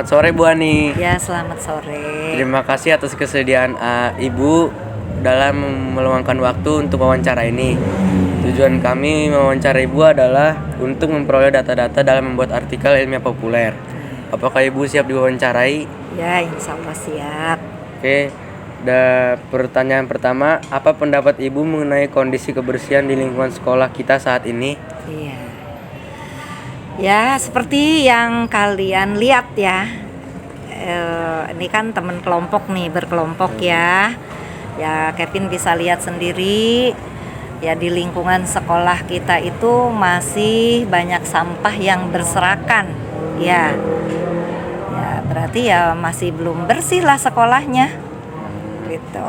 Selamat sore Bu Ani. Ya, selamat sore. Terima kasih atas kesediaan Ibu dalam meluangkan waktu untuk wawancara ini. Tujuan kami mewawancara Ibu adalah untuk memperoleh data-data dalam membuat artikel ilmiah populer. Apakah Ibu siap diwawancarai? Ya, insya Allah siap. Oke. Pertanyaan pertama, apa pendapat Ibu mengenai kondisi kebersihan di lingkungan sekolah kita saat ini? Iya. Ya, seperti yang kalian lihat ya. Ini kan teman kelompok nih, berkelompok ya. Ya, Kevin bisa lihat sendiri. Ya, di lingkungan sekolah kita itu masih banyak sampah yang berserakan. Ya. Ya, berarti ya masih belum bersih lah sekolahnya. Gitu.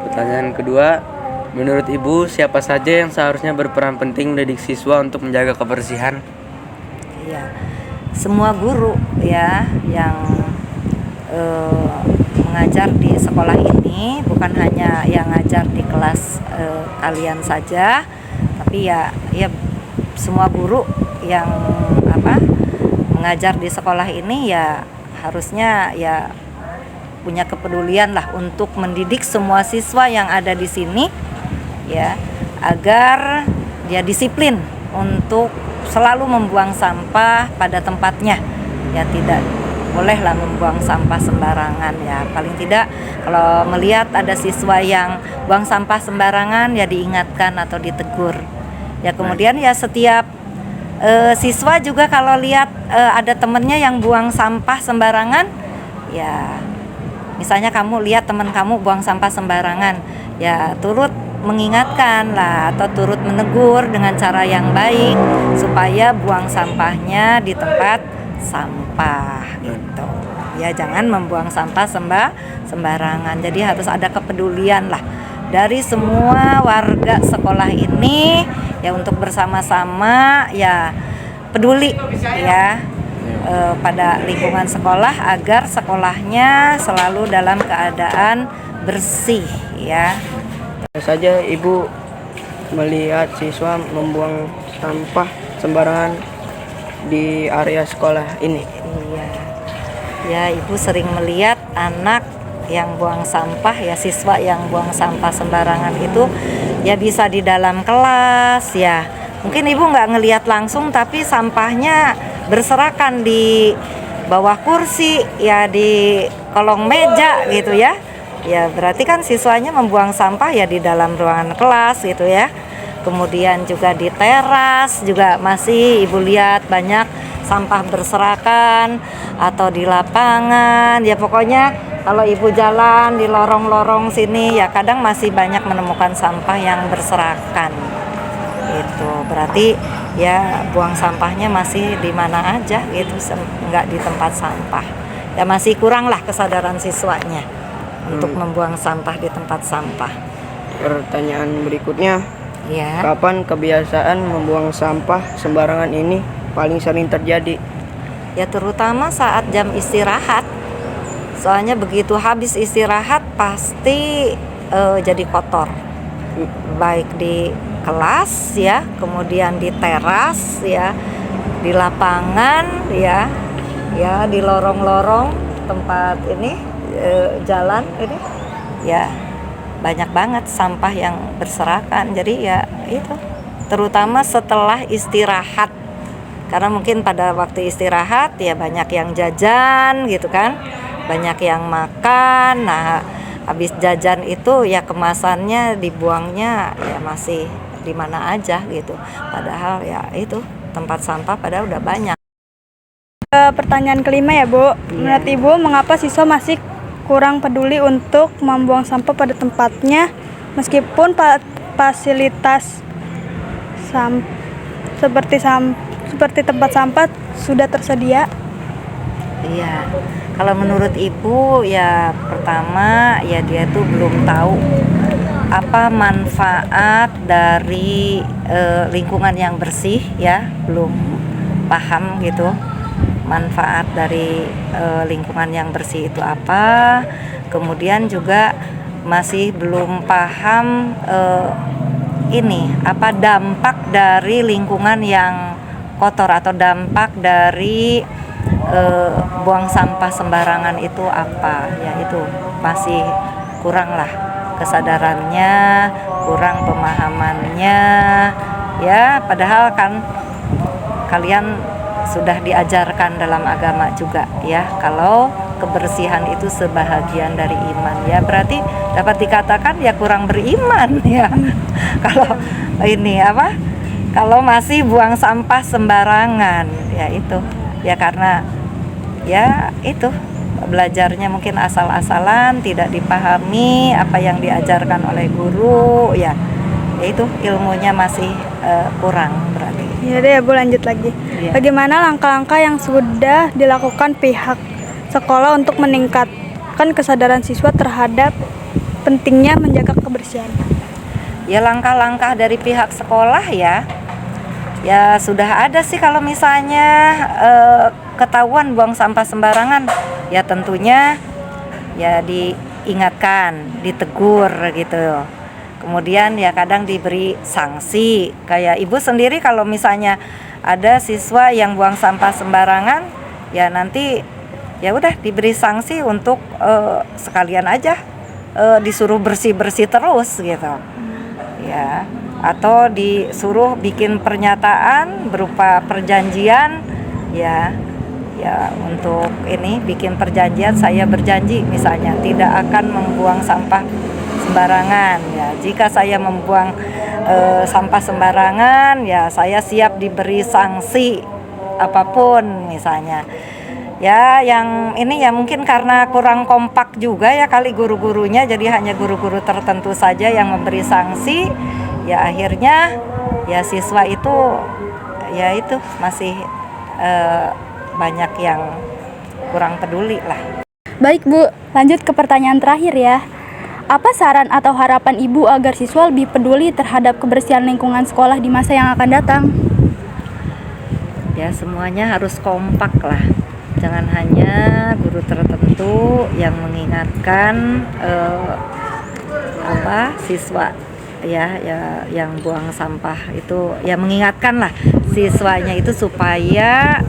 Pertanyaan kedua, menurut Ibu siapa saja yang seharusnya berperan penting mendidik siswa untuk menjaga kebersihan? Ya, semua guru ya yang mengajar di sekolah ini, bukan hanya yang ngajar di kelas kalian saja, tapi ya semua guru yang mengajar di sekolah ini ya harusnya ya punya kepedulian lah untuk mendidik semua siswa yang ada di sini ya, agar dia disiplin untuk selalu membuang sampah pada tempatnya. Ya, tidak bolehlah membuang sampah sembarangan ya. Paling tidak kalau melihat ada siswa yang buang sampah sembarangan ya diingatkan atau ditegur. Ya, kemudian ya setiap siswa juga kalau lihat ada temennya yang buang sampah sembarangan, ya misalnya kamu lihat teman kamu buang sampah sembarangan, ya turut mengingatkan lah atau turut menegur dengan cara yang baik supaya buang sampahnya di tempat sampah gitu. Ya, jangan membuang sampah sembarangan. Jadi harus ada kepedulian lah dari semua warga sekolah ini ya, untuk bersama-sama ya peduli ya pada lingkungan sekolah agar sekolahnya selalu dalam keadaan bersih ya. Saja Ibu melihat siswa membuang sampah sembarangan di area sekolah ini? Iya. Ya, Ibu sering melihat anak yang buang sampah ya, siswa yang buang sampah sembarangan itu ya, bisa di dalam kelas ya. Mungkin Ibu nggak ngelihat langsung, tapi sampahnya berserakan di bawah kursi ya, di kolong meja gitu ya. Ya, berarti kan siswanya membuang sampah ya di dalam ruangan kelas gitu ya. Kemudian juga di teras juga masih Ibu lihat banyak sampah berserakan, atau di lapangan. Ya, pokoknya kalau Ibu jalan di lorong-lorong sini ya kadang masih banyak menemukan sampah yang berserakan. Itu berarti ya buang sampahnya masih di mana aja gitu, enggak di tempat sampah. Ya, masih kurang lah kesadaran siswanya untuk membuang sampah di tempat sampah. Pertanyaan berikutnya, Ya. kapan kebiasaan membuang sampah sembarangan ini paling sering terjadi? Ya, terutama saat jam istirahat. Soalnya begitu habis istirahat pasti jadi kotor. Baik di kelas ya, kemudian di teras ya, di lapangan ya, ya di lorong-lorong tempat ini jalan ini ya, banyak banget sampah yang berserakan. Jadi ya itu terutama setelah istirahat, karena mungkin pada waktu istirahat ya banyak yang jajan gitu kan, banyak yang makan. Nah, habis jajan itu ya kemasannya dibuangnya ya masih di mana aja gitu, padahal ya itu tempat sampah padahal udah banyak. Pertanyaan kelima ya Bu, menurut Ibu mengapa siswa masih kurang peduli untuk membuang sampah pada tempatnya meskipun fasilitas seperti tempat sampah sudah tersedia? Iya, kalau menurut Ibu ya pertama ya dia tuh belum tahu apa manfaat dari lingkungan yang bersih ya, belum paham gitu manfaat dari lingkungan yang bersih itu apa. Kemudian juga masih belum paham apa dampak dari lingkungan yang kotor atau dampak dari buang sampah sembarangan itu apa, ya itu masih kurang lah kesadarannya, kurang pemahamannya, ya padahal kan kalian sudah diajarkan dalam agama juga ya kalau kebersihan itu sebahagian dari iman, ya berarti dapat dikatakan ya kurang beriman ya kalau ini apa, kalau masih buang sampah sembarangan, ya itu ya karena ya itu belajarnya mungkin asal-asalan, tidak dipahami apa yang diajarkan oleh guru, ya itu ilmunya masih kurang berarti. Ya deh Bu, lanjut lagi. Iya. Bagaimana langkah-langkah yang sudah dilakukan pihak sekolah untuk meningkatkan kesadaran siswa terhadap pentingnya menjaga kebersihan? Ya langkah-langkah dari pihak sekolah ya sudah ada sih. Kalau misalnya ketahuan buang sampah sembarangan, ya tentunya ya diingatkan, ditegur gitu. Kemudian ya kadang diberi sanksi. Kayak ibu sendiri kalau misalnya ada siswa yang buang sampah sembarangan, ya nanti ya udah diberi sanksi untuk sekalian aja disuruh bersih-bersih terus gitu. Ya, atau disuruh bikin pernyataan berupa perjanjian ya untuk ini bikin perjanjian, saya berjanji misalnya tidak akan membuang sampah sembarangan ya. Jika saya membuang sampah sembarangan ya saya siap diberi sanksi apapun misalnya. Ya yang ini ya mungkin karena kurang kompak juga ya kali guru-gurunya, jadi hanya guru-guru tertentu saja yang memberi sanksi. Ya akhirnya ya siswa itu ya itu masih banyak yang kurang peduli lah. Baik Bu, lanjut ke pertanyaan terakhir ya. Apa saran atau harapan Ibu agar siswa lebih peduli terhadap kebersihan lingkungan sekolah di masa yang akan datang? Ya semuanya harus kompak lah. Jangan hanya guru tertentu yang mengingatkan siswa ya yang buang sampah itu, ya mengingatkan lah siswanya itu supaya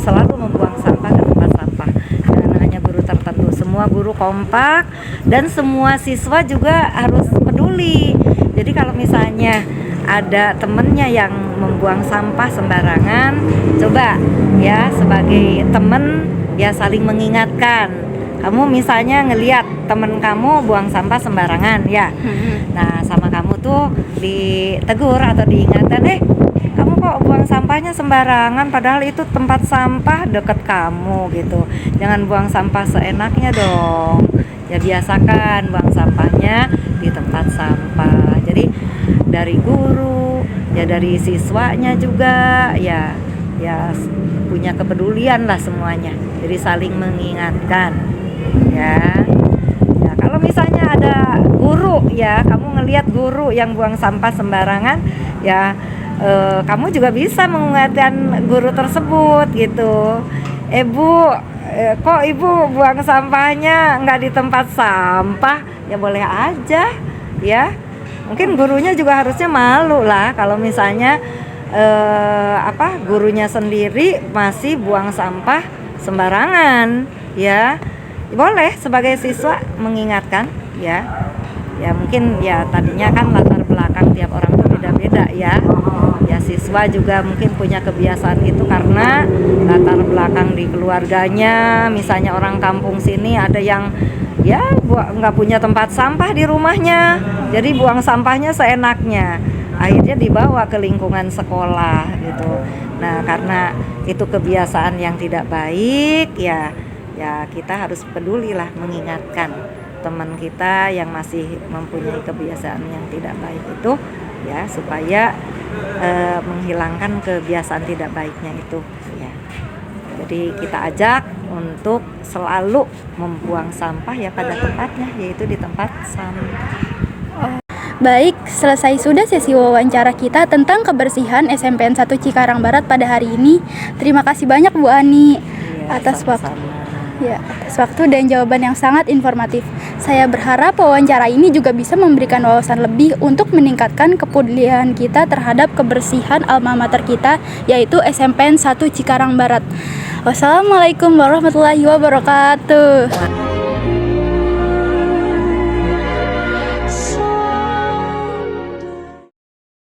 selalu membuang sampah ke tempat sampah. Jangan hanya guru tertentu, semua guru kompak dan semua siswa juga harus peduli. Jadi kalau misalnya ada temennya yang membuang sampah sembarangan, coba ya sebagai temen ya saling mengingatkan. Kamu misalnya ngelihat temen kamu buang sampah sembarangan ya, nah sama kamu tuh ditegur atau diingatkan, kamu kok buang sampahnya sembarangan padahal itu tempat sampah deket kamu gitu. Jangan buang sampah seenaknya dong. Ya biasakan buang sampahnya di tempat sampah. Jadi dari guru, ya dari siswanya juga ya punya kepedulian lah semuanya. Jadi saling mengingatkan. Ya kalau misalnya ada guru ya, kamu ngelihat guru yang buang sampah sembarangan ya, kamu juga bisa mengingatkan guru tersebut gitu. Bu, kok ibu buang sampahnya nggak di tempat sampah? Ya boleh aja ya. Mungkin gurunya juga harusnya malu lah kalau misalnya gurunya sendiri masih buang sampah sembarangan ya. Boleh sebagai siswa mengingatkan ya mungkin ya tadinya kan latar belakang tiap orang tuh beda-beda ya siswa juga mungkin punya kebiasaan itu karena latar belakang di keluarganya. Misalnya orang kampung sini ada yang ya nggak punya tempat sampah di rumahnya, jadi buang sampahnya seenaknya, akhirnya dibawa ke lingkungan sekolah gitu. Nah karena itu kebiasaan yang tidak baik ya kita harus pedulilah mengingatkan teman kita yang masih mempunyai kebiasaan yang tidak baik itu ya, supaya menghilangkan kebiasaan tidak baiknya itu ya. Jadi kita ajak untuk selalu membuang sampah ya pada tempatnya, yaitu di tempat sampah. Baik, selesai sudah sesi wawancara kita tentang kebersihan SMPN 1 Cikarang Barat pada hari ini. Terima kasih banyak Bu Ani atas waktu. Ya, atas waktu dan jawaban yang sangat informatif. Saya berharap wawancara ini juga bisa memberikan wawasan lebih untuk meningkatkan kepedulian kita terhadap kebersihan alma mater kita, yaitu SMPN 1 Cikarang Barat. Wassalamualaikum warahmatullahi wabarakatuh.